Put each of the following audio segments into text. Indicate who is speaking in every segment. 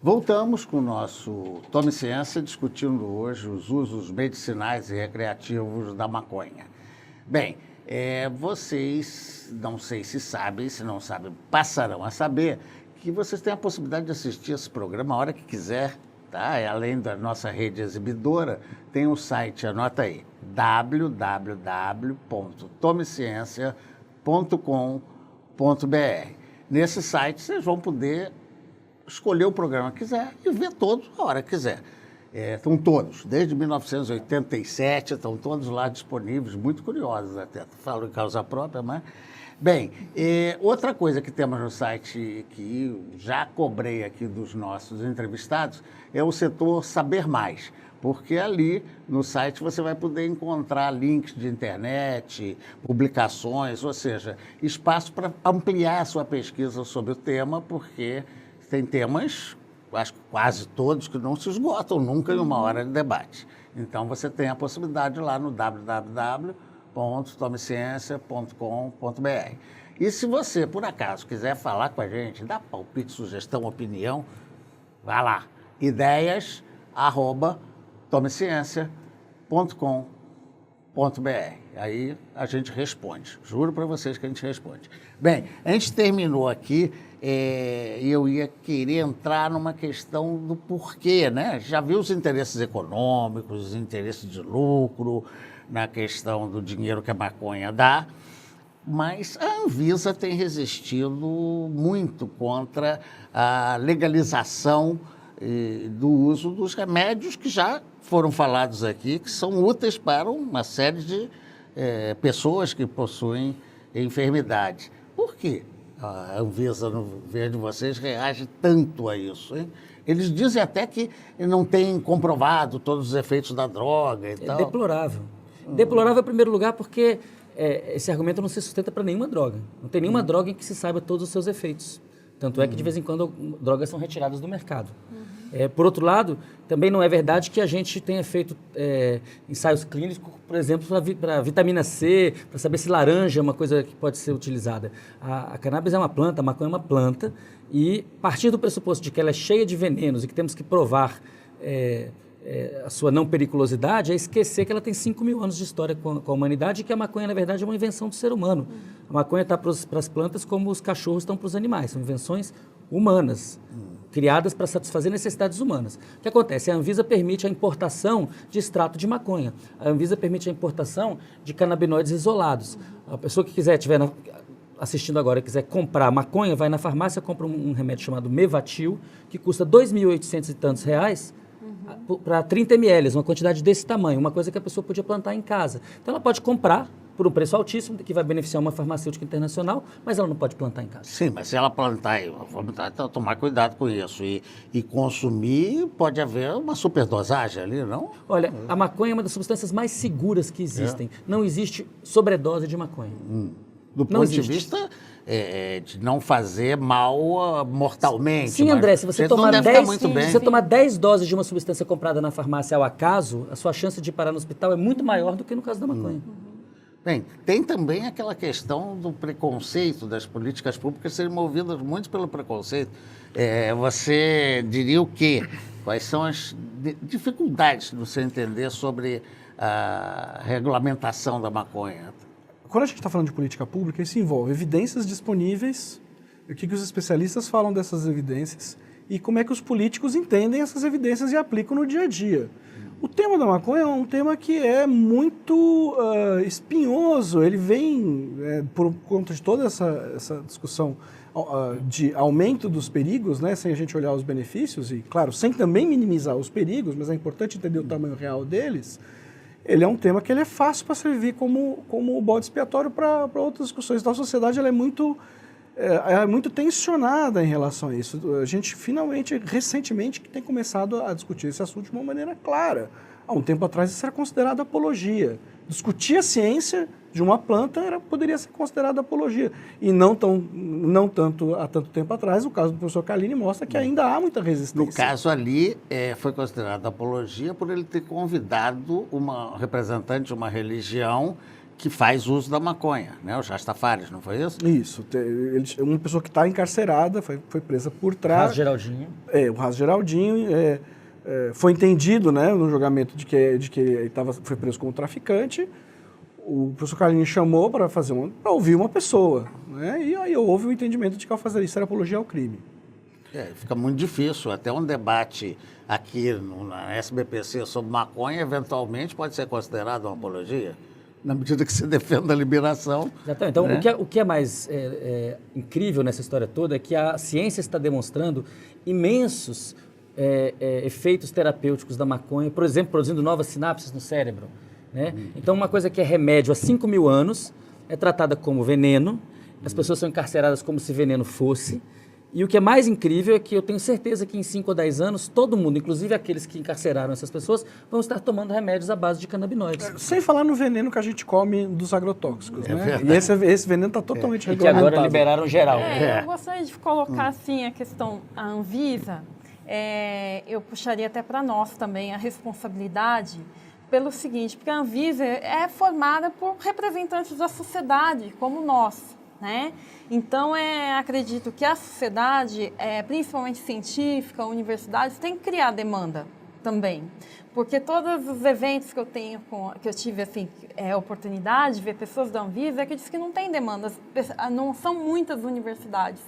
Speaker 1: Voltamos com o nosso Tome Ciência, discutindo hoje os usos medicinais e recreativos da maconha. Bem, vocês, não sei se sabem, se não sabem, passarão a saber que vocês têm a possibilidade de assistir esse programa a hora que quiser, tá? Além da nossa rede exibidora, tem o site, anota aí, www.tomeciencia.com.br. Nesse site vocês vão poder escolher o programa que quiser e ver todos a hora que quiser. Estão todos, desde 1987, estão todos lá disponíveis, muito curiosos até. Falo em causa própria, mas... Bem, outra coisa que temos no site, que já cobrei aqui dos nossos entrevistados, é o setor Saber Mais, porque ali no site você vai poder encontrar links de internet, publicações, ou seja, espaço para ampliar a sua pesquisa sobre o tema, porque tem temas, acho que quase todos, que não se esgotam nunca em uma hora de debate. Então, você tem a possibilidade lá no www.tomeciencia.com.br. E se você, por acaso, quiser falar com a gente, dar palpite, sugestão, opinião, vá lá, ideias@tomeciencia.com.br. Aí a gente responde. Juro para vocês que a gente responde. Bem, a gente terminou aqui e eu ia querer entrar numa questão do porquê, né? Já viu os interesses econômicos, os interesses de lucro, na questão do dinheiro que a maconha dá, mas a Anvisa tem resistido muito contra a legalização do uso dos remédios que já foram falados aqui, que são úteis para uma série de pessoas que possuem enfermidades. Por quê a Anvisa, no ver de vocês, reage tanto a isso, hein? Eles dizem até que não tem comprovado todos os efeitos da droga e tal.
Speaker 2: É deplorável. Deplorável, em primeiro lugar, porque esse argumento não se sustenta para nenhuma droga. Não tem nenhuma droga em que se saiba todos os seus efeitos. Tanto é que, de vez em quando, drogas são retiradas do mercado. Por outro lado, também não é verdade que a gente tenha feito ensaios clínicos, por exemplo, para vitamina C, para saber se laranja é uma coisa que pode ser utilizada. A cannabis é uma planta, a maconha é uma planta, e a partir do pressuposto de que ela é cheia de venenos e que temos que provar a sua não periculosidade, é esquecer que ela tem 5.000 anos de história com a humanidade e que a maconha, na verdade, é uma invenção do ser humano. A maconha está para as plantas como os cachorros estão para os animais, são invenções humanas, criadas para satisfazer necessidades humanas. O que acontece? A Anvisa permite a importação de extrato de maconha. A Anvisa permite a importação de canabinoides isolados. A pessoa que estiver assistindo agora, quiser comprar maconha, vai na farmácia, compra um remédio chamado Mevatil, que custa R$ 2.800 e tantos reais, para 30 ml, uma quantidade desse tamanho, uma coisa que a pessoa podia plantar em casa. Então, ela pode comprar por um preço altíssimo, que vai beneficiar uma farmacêutica internacional, mas ela não pode plantar em casa.
Speaker 1: Sim, mas se ela plantar, vamos tomar cuidado com isso. E consumir, pode haver uma superdosagem ali, não?
Speaker 2: Olha, a maconha é uma das substâncias mais seguras que existem. Não existe sobredose de maconha.
Speaker 1: Do ponto de vista de não fazer mal mortalmente.
Speaker 2: Sim, André, se você tomar 10
Speaker 1: 10
Speaker 2: doses de uma substância comprada na farmácia ao acaso, a sua chance de parar no hospital é muito maior do que no caso da maconha.
Speaker 1: Bem, tem também aquela questão do preconceito, das políticas públicas serem movidas muito pelo preconceito. Você diria o quê? Quais são as dificuldades de você entender sobre a regulamentação da maconha?
Speaker 3: Quando a gente está falando de política pública, isso envolve evidências disponíveis, o que os especialistas falam dessas evidências e como é que os políticos entendem essas evidências e aplicam no dia a dia. O tema da maconha é um tema que é muito espinhoso, ele vem, por conta de toda essa discussão de aumento dos perigos, né, sem a gente olhar os benefícios e, claro, sem também minimizar os perigos, mas é importante entender o tamanho real deles. Ele é um tema que ele é fácil para servir como bode expiatório para outras discussões. Então, a sociedade ela é muito tensionada em relação a isso. A gente, recentemente, tem começado a discutir esse assunto de uma maneira clara. Há um tempo atrás, isso era considerado apologia. Discutir a ciência de uma planta poderia ser considerado apologia. E não tanto há tanto tempo atrás, o caso do professor Carlini mostra que ainda há muita resistência.
Speaker 1: No caso ali, foi considerado apologia por ele ter convidado uma representante de uma religião que faz uso da maconha, né? Os Rastafaris, não foi isso?
Speaker 3: Isso. Uma pessoa que está encarcerada, foi presa por trás.
Speaker 2: Raso Geraldinho.
Speaker 3: O Raso Geraldinho foi entendido, né, no julgamento de que ele foi preso como traficante. O professor Carlinhos chamou para ouvir uma pessoa, né? E aí houve o entendimento de que ao fazer isso era apologia ao crime.
Speaker 1: Fica muito difícil. Até um debate aqui na SBPC sobre maconha, eventualmente, pode ser considerado uma apologia, na medida que se defenda a liberação.
Speaker 2: Exatamente. Então,
Speaker 1: né?
Speaker 2: o que é mais incrível nessa história toda é que a ciência está demonstrando imensos efeitos terapêuticos da maconha, por exemplo, produzindo novas sinapses no cérebro. Né? Então, uma coisa que é remédio há 5.000 anos é tratada como veneno, as pessoas são encarceradas como se veneno fosse, e o que é mais incrível é que eu tenho certeza que em 5 ou 10 anos, todo mundo, inclusive aqueles que encarceraram essas pessoas, vão estar tomando remédios à base de canabinoides.
Speaker 3: Sem falar no veneno que a gente come dos agrotóxicos, né? E esse veneno está totalmente
Speaker 2: E que
Speaker 3: regulamentado.
Speaker 2: agora liberaram geral.
Speaker 4: Eu gostaria de colocar assim a questão, a Anvisa, eu puxaria até para nós também a responsabilidade pelo seguinte, porque a Anvisa é formada por representantes da sociedade, como nós. Né? Então, acredito que a sociedade, principalmente científica, universidades, tem que criar demanda também. Porque todos os eventos que eu tive assim, oportunidade de ver pessoas da Anvisa, que diz que não tem demanda, não são muitas universidades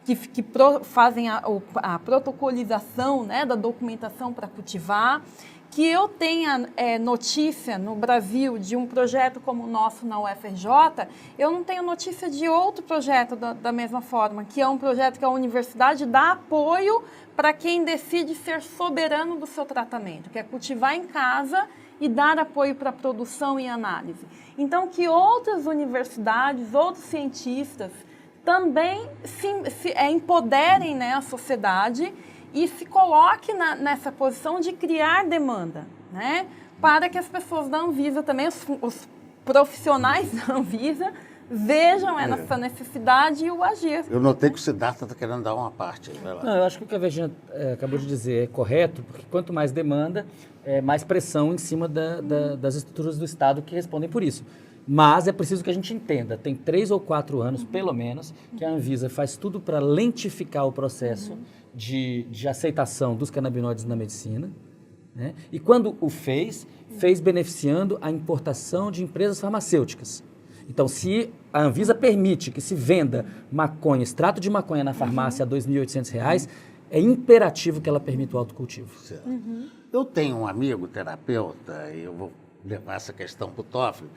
Speaker 4: que fazem a protocolização, né, da documentação para cultivar. Que eu tenha notícia no Brasil de um projeto como o nosso na UFRJ, eu não tenho notícia de outro projeto da mesma forma, que é um projeto que a universidade dá apoio para quem decide ser soberano do seu tratamento, que é cultivar em casa e dar apoio para a produção e análise. Então, que outras universidades, outros cientistas também empoderem, né, a sociedade e se coloque nessa posição de criar demanda, né? Para que as pessoas da Anvisa também, os profissionais da Anvisa, vejam essa necessidade e o agir.
Speaker 1: Eu notei que o Siddhartha está querendo dar uma parte. Vai lá.
Speaker 2: Não, eu acho que o que a Virginia acabou de dizer é correto, porque quanto mais demanda, mais pressão em cima das estruturas do Estado que respondem por isso. Mas é preciso que a gente entenda, tem 3 ou 4 anos, pelo menos, que a Anvisa faz tudo para lentificar o processo de aceitação dos canabinoides na medicina. Né? E quando o fez beneficiando a importação de empresas farmacêuticas. Então, se a Anvisa permite que se venda maconha, extrato de maconha na farmácia a R$ 2.800, é imperativo que ela permita o autocultivo.
Speaker 1: Eu tenho um amigo terapeuta, e eu vou levar essa questão para o Toffoli,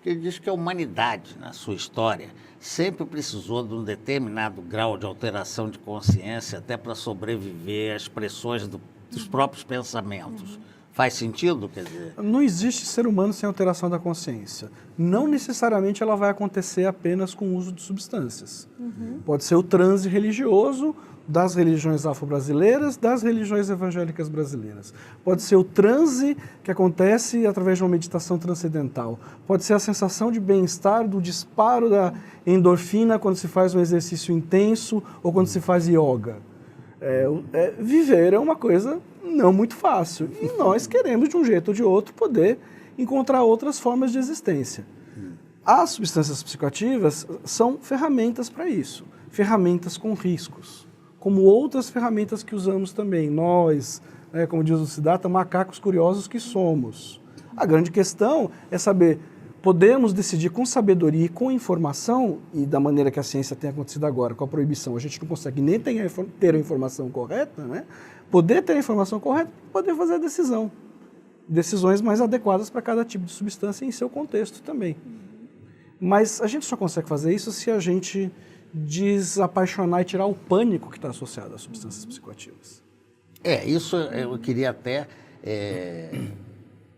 Speaker 1: que ele diz que a humanidade, na sua história, sempre precisou de um determinado grau de alteração de consciência até para sobreviver às pressões dos próprios pensamentos. Faz sentido? Quer dizer...
Speaker 3: Não existe ser humano sem alteração da consciência. Não necessariamente ela vai acontecer apenas com o uso de substâncias. Pode ser o transe religioso das religiões afro-brasileiras, das religiões evangélicas brasileiras. Pode ser o transe que acontece através de uma meditação transcendental. Pode ser a sensação de bem-estar, do disparo da endorfina quando se faz um exercício intenso ou quando se faz yoga. Viver é uma coisa não muito fácil. E nós queremos, de um jeito ou de outro, poder encontrar outras formas de existência. As substâncias psicoativas são ferramentas para isso. Ferramentas com riscos. Como outras ferramentas que usamos também. Nós, como diz o Siddhartha, macacos curiosos que somos. A grande questão é saber, podemos decidir com sabedoria e com informação, e da maneira que a ciência tem acontecido agora, com a proibição, a gente não consegue nem ter a informação correta, né? Poder ter a informação correta, poder fazer a decisão. Decisões mais adequadas para cada tipo de substância em seu contexto também. Mas a gente só consegue fazer isso se a gente desapaixonar e tirar o pânico que está associado às substâncias psicoativas.
Speaker 1: Isso eu queria até,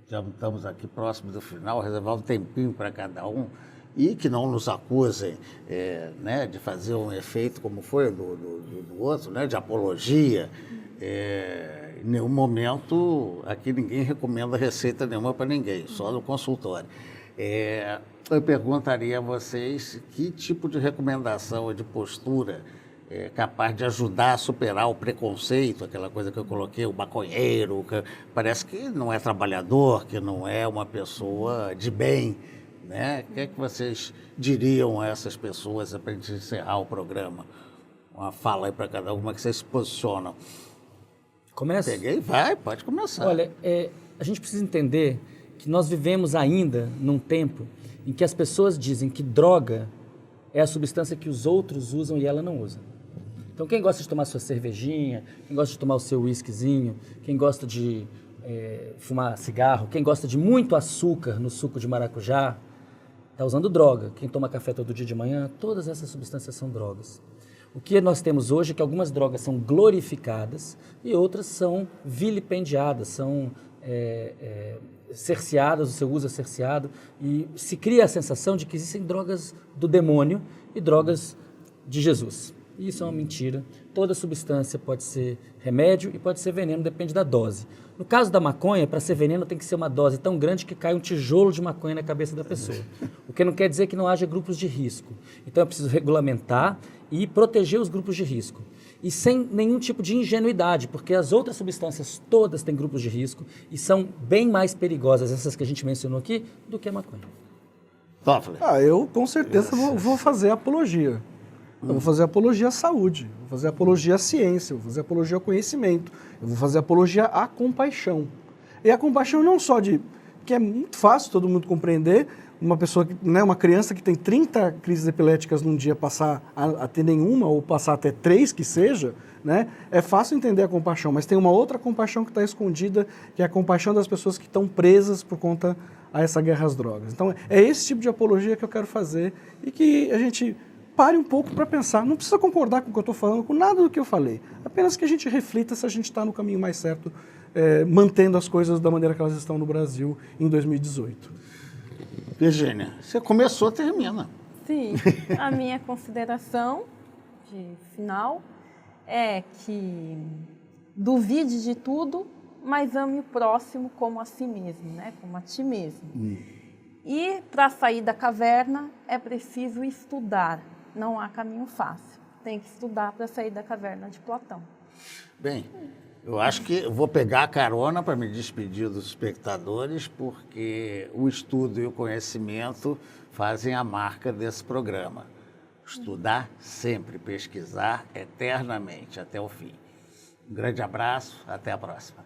Speaker 1: já estamos aqui próximo do final, reservar um tempinho para cada um e que não nos acusem de fazer um efeito como foi do outro, né, de apologia. Em nenhum momento, aqui ninguém recomenda receita nenhuma para ninguém, só no consultório. Eu perguntaria a vocês que tipo de recomendação ou de postura é capaz de ajudar a superar o preconceito, aquela coisa que eu coloquei, o maconheiro, que parece que não é trabalhador, que não é uma pessoa de bem, né? O que é que vocês diriam a essas pessoas para a gente encerrar o programa? Uma fala aí para cada uma que vocês se posicionam.
Speaker 2: Começa?
Speaker 1: Peguei, vai, pode começar.
Speaker 2: Olha, a gente precisa entender que nós vivemos ainda num tempo em que as pessoas dizem que droga é a substância que os outros usam e ela não usa. Então, quem gosta de tomar sua cervejinha, quem gosta de tomar o seu whiskyzinho, quem gosta de fumar cigarro, quem gosta de muito açúcar no suco de maracujá, está usando droga. Quem toma café todo dia de manhã, todas essas substâncias são drogas. O que nós temos hoje é que algumas drogas são glorificadas e outras são vilipendiadas, são cerceadas, o seu uso é cerceado, e se cria a sensação de que existem drogas do demônio e drogas de Jesus. E isso é uma mentira. Toda substância pode ser remédio e pode ser veneno, depende da dose. No caso da maconha, para ser veneno tem que ser uma dose tão grande que cai um tijolo de maconha na cabeça da pessoa. O que não quer dizer que não haja grupos de risco. Então é preciso regulamentar e proteger os grupos de risco. E sem nenhum tipo de ingenuidade, porque as outras substâncias todas têm grupos de risco e são bem mais perigosas, essas que a gente mencionou aqui, do que a maconha.
Speaker 1: Toffler.
Speaker 3: Eu com certeza vou fazer apologia. Eu vou fazer apologia à saúde, vou fazer apologia à ciência, vou fazer apologia ao conhecimento, eu vou fazer apologia à compaixão. E a compaixão não só que é muito fácil todo mundo compreender, uma pessoa, uma criança que tem 30 crises epiléticas num dia passar a ter nenhuma, ou passar até 3 que seja, né? É fácil entender a compaixão, mas tem uma outra compaixão que está escondida, que é a compaixão das pessoas que estão presas por conta a essa guerra às drogas. Então, é esse tipo de apologia que eu quero fazer e que a gente pare um pouco para pensar. Não precisa concordar com o que eu estou falando, com nada do que eu falei. Apenas que a gente reflita se a gente está no caminho mais certo, mantendo as coisas da maneira que elas estão no Brasil em 2018.
Speaker 1: Virgínia, você começou, termina.
Speaker 4: Sim, a minha consideração de final é que duvide de tudo, mas ame o próximo como a si mesmo, né? Como a ti mesmo. E para sair da caverna é preciso estudar. Não há caminho fácil. Tem que estudar para sair da caverna de Platão.
Speaker 1: Bem, eu acho que eu vou pegar a carona para me despedir dos espectadores, porque o estudo e o conhecimento fazem a marca desse programa. Estudar sempre, pesquisar eternamente, até o fim. Um grande abraço, até a próxima.